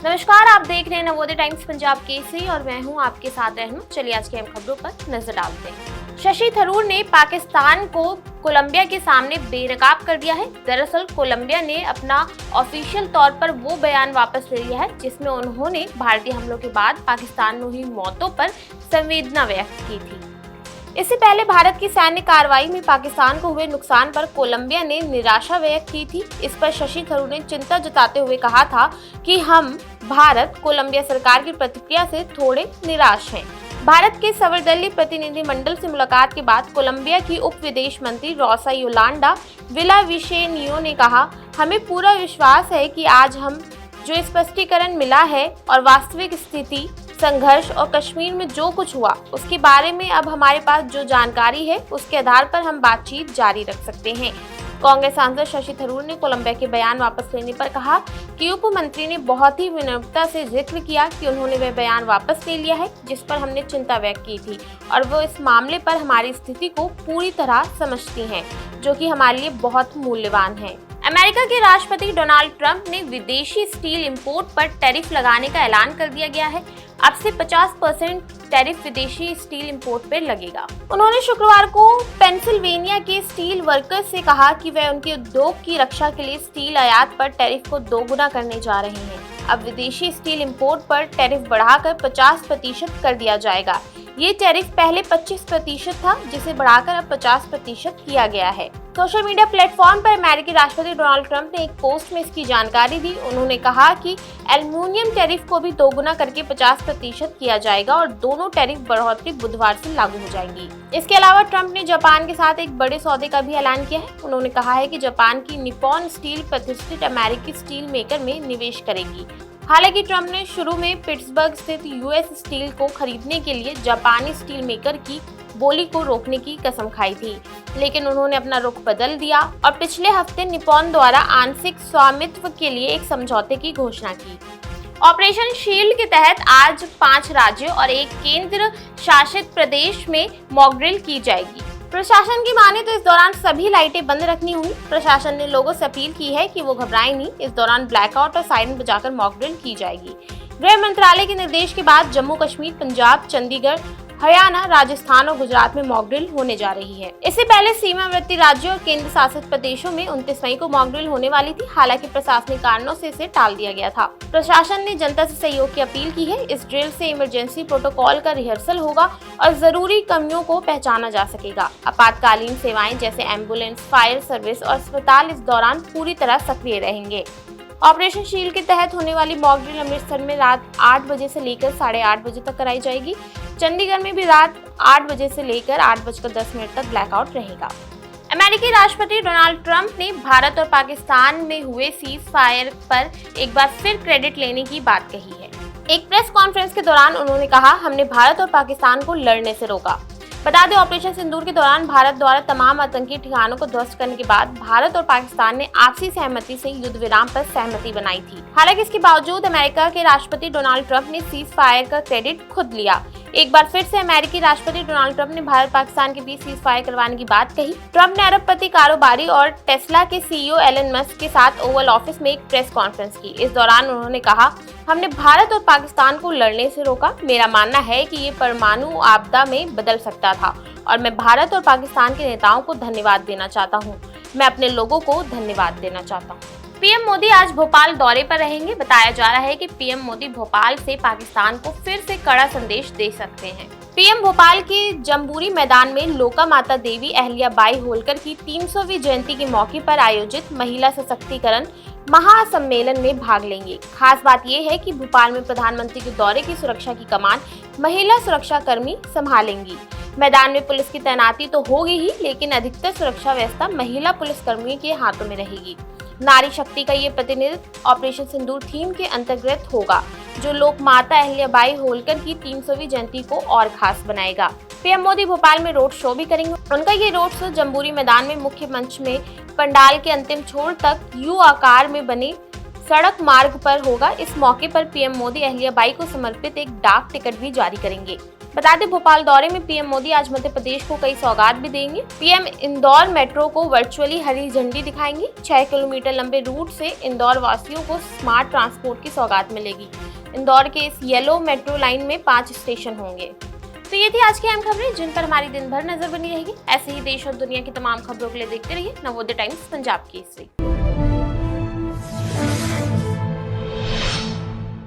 नमस्कार, आप देख रहे हैं नवोदय टाइम्स पंजाब केसरी और मैं हूं आपके साथ रहनू। चलिए आज की अहम खबरों पर नजर डालते हैं। शशि थरूर ने पाकिस्तान को कोलंबिया के सामने बेनकाब कर दिया है। दरअसल कोलंबिया ने अपना ऑफिशियल तौर पर वो बयान वापस ले लिया है जिसमें उन्होंने भारतीय हमलों के बाद पाकिस्तान में हुई मौतों पर संवेदना व्यक्त की थी। इससे पहले भारत की सैन्य कार्रवाई में पाकिस्तान को हुए नुकसान पर कोलंबिया ने निराशा व्यक्त की थी। इस पर शशि थरूर ने चिंता जताते हुए कहा था कि हम भारत कोलंबिया सरकार की प्रतिक्रिया से थोड़े निराश हैं। भारत के सर्वदलीय प्रतिनिधिमंडल से मुलाकात के बाद कोलंबिया की उप विदेश मंत्री रोसा योलांडा विलाविशेनियो ने कहा, हमें पूरा विश्वास है कि आज हम जो स्पष्टीकरण मिला है और वास्तविक स्थिति, संघर्ष और कश्मीर में जो कुछ हुआ उसके बारे में अब हमारे पास जो जानकारी है उसके आधार पर हम बातचीत जारी रख सकते हैं। कांग्रेस सांसद शशि थरूर ने कोलंबिया के बयान वापस लेने पर कहा कि उप मंत्री ने बहुत ही विनम्रता से जिक्र किया कि उन्होंने वह बयान वापस ले लिया है जिस पर हमने चिंता व्यक्त की थी और वो इस मामले पर हमारी स्थिति को पूरी तरह समझती हैं, जो कि हमारे लिए बहुत मूल्यवान है। अमेरिका के राष्ट्रपति डोनाल्ड ट्रंप ने विदेशी स्टील इंपोर्ट पर टैरिफ लगाने का ऐलान कर दिया गया है। अब से 50% टैरिफ विदेशी स्टील इंपोर्ट पर लगेगा। उन्होंने शुक्रवार को पेंसिल्वेनिया के स्टील वर्कर्स से कहा कि वे उनके उद्योग की रक्षा के लिए स्टील आयात पर टैरिफ को दोगुना करने जा रहे हैं। अब विदेशी स्टील इंपोर्ट पर टैरिफ बढ़ाकर 50% कर दिया जाएगा। ये टैरिफ पहले 25% था, जिसे बढ़ाकर अब 50% किया गया है। सोशल मीडिया प्लेटफॉर्म पर अमेरिकी राष्ट्रपति डोनाल्ड ट्रंप ने एक पोस्ट में इसकी जानकारी दी। उन्होंने कहा कि एल्युमिनियम टैरिफ को भी दोगुना करके 50% किया जाएगा और दोनों टैरिफ बढ़ोतरी बुधवार से लागू हो जाएंगी। इसके अलावा ट्रंप ने जापान के साथ एक बड़े सौदे का भी ऐलान किया है। उन्होंने कहा है कि जापान की निप्पॉन स्टील प्रतिष्ठित अमेरिकी स्टील मेकर में निवेश करेगी। हालांकि ट्रंप ने शुरू में पिट्सबर्ग स्थित यूएस स्टील को खरीदने के लिए जापानी स्टील मेकर की बोली को रोकने की कसम खाई थी, लेकिन उन्होंने अपना रुख बदल दिया और पिछले हफ्ते निप्पॉन द्वारा आंशिक स्वामित्व के लिए एक समझौते की घोषणा की। ऑपरेशन शील्ड के तहत आज 5 राज्यों और एक केंद्र शासित प्रदेश में मॉक ड्रिल की जाएगी। प्रशासन की माने तो इस दौरान सभी लाइटें बंद रखनी होंगी। प्रशासन ने लोगों से अपील की है कि वो घबराएं नहीं। इस दौरान ब्लैकआउट और सायरन बजाकर मॉक ड्रिल की जाएगी। गृह मंत्रालय के निर्देश के बाद जम्मू कश्मीर, पंजाब, चंडीगढ़, हरियाणा, राजस्थान और गुजरात में मॉक ड्रिल होने जा रही है। इससे पहले सीमावर्ती राज्यों और केंद्र शासित प्रदेशों में 29 मई को मॉक ड्रिल होने वाली थी। हालांकि प्रशासनिक कारणों से इसे टाल दिया गया था। प्रशासन ने जनता से सहयोग की अपील की है। इस ड्रिल से इमरजेंसी प्रोटोकॉल का रिहर्सल होगा और जरूरी कमियों को पहचाना जा सकेगा। आपातकालीन सेवाएं जैसे एम्बुलेंस, फायर सर्विस और अस्पताल इस दौरान पूरी तरह सक्रिय रहेंगे। ऑपरेशन शील्ड के तहत होने वाली मॉक ड्रिल अमृतसर में रात 8 बजे से लेकर 8:30 बजे तक कराई जाएगी। चंडीगढ़ में भी रात 8 बजे से लेकर 8:10 तक ब्लैकआउट रहेगा। अमेरिकी राष्ट्रपति डोनाल्ड ट्रंप ने भारत और पाकिस्तान में हुए सीज फायर पर एक बार फिर क्रेडिट लेने की बात कही है। एक प्रेस कॉन्फ्रेंस के दौरान उन्होंने कहा, हमने भारत और पाकिस्तान को लड़ने से रोका। बता दें, ऑपरेशन सिंदूर के दौरान भारत द्वारा तमाम आतंकी ठिकानों को ध्वस्त करने के बाद भारत और पाकिस्तान ने आपसी सहमति से युद्ध विराम पर सहमति बनाई थी। हालांकि इसके बावजूद अमेरिका के राष्ट्रपति डोनाल्ड ट्रंप ने सीज फायर का क्रेडिट खुद लिया। एक बार फिर से अमेरिकी राष्ट्रपति डोनाल्ड ट्रंप ने भारत पाकिस्तान के बीच सीज फायर करवाने की बात कही। ट्रंप ने अरबपति कारोबारी और टेस्ला के सीईओ एलन मस्क के साथ ओवल ऑफिस में एक प्रेस कॉन्फ्रेंस की। इस दौरान उन्होंने कहा, हमने भारत और पाकिस्तान को लड़ने से रोका। मेरा मानना है कि ये परमाणु आपदा में बदल सकता था और मैं भारत और पाकिस्तान के नेताओं को धन्यवाद देना चाहता हूँ। मैं अपने लोगों को धन्यवाद देना चाहता हूँ। पीएम मोदी आज भोपाल दौरे पर रहेंगे। बताया जा रहा है कि पीएम मोदी भोपाल से पाकिस्तान को फिर से कड़ा संदेश दे सकते हैं। पीएम भोपाल के जम्बूरी मैदान में लोका माता देवी अहिल्याबाई होलकर की 300वीं जयंती के मौके पर आयोजित महिला सशक्तिकरण महासम्मेलन में भाग लेंगे। खास बात यह है कि भोपाल में प्रधानमंत्री के दौरे की सुरक्षा की कमान महिला सुरक्षा कर्मी संभालेंगी। मैदान में पुलिस की तैनाती तो होगी ही, लेकिन अधिकतर सुरक्षा व्यवस्था महिला पुलिस कर्मियों के हाथों में रहेगी। नारी शक्ति का ये प्रतिनिधित्व ऑपरेशन सिंदूर थीम के अंतर्गत होगा, जो लोक माता अहिल्याबाई होलकर की 300वीं जयंती को और खास बनाएगा। पीएम मोदी भोपाल में रोड शो भी करेंगे। उनका ये रोड शो जम्बूरी मैदान में मुख्य मंच में पंडाल के अंतिम छोर तक यू आकार में बने सड़क मार्ग पर होगा। इस मौके पर पीएम मोदी अहिल्याबाई को समर्पित एक डाक टिकट भी जारी करेंगे। बता दें, भोपाल दौरे में पीएम मोदी आज मध्य प्रदेश को कई सौगात भी देंगे। पीएम इंदौर मेट्रो को वर्चुअली हरी झंडी दिखाएंगे। 6 किलोमीटर लंबे रूट से इंदौर वासियों को स्मार्ट ट्रांसपोर्ट की सौगात मिलेगी। इंदौर के इस येलो मेट्रो लाइन में 5 स्टेशन होंगे। तो ये थी आज की अहम खबरें, जिन पर हमारी दिन भर नजर बनी रहेगी। ऐसे ही देश और दुनिया की तमाम खबरों के लिए देखते रहिए नवोदय टाइम्स पंजाब केसरी।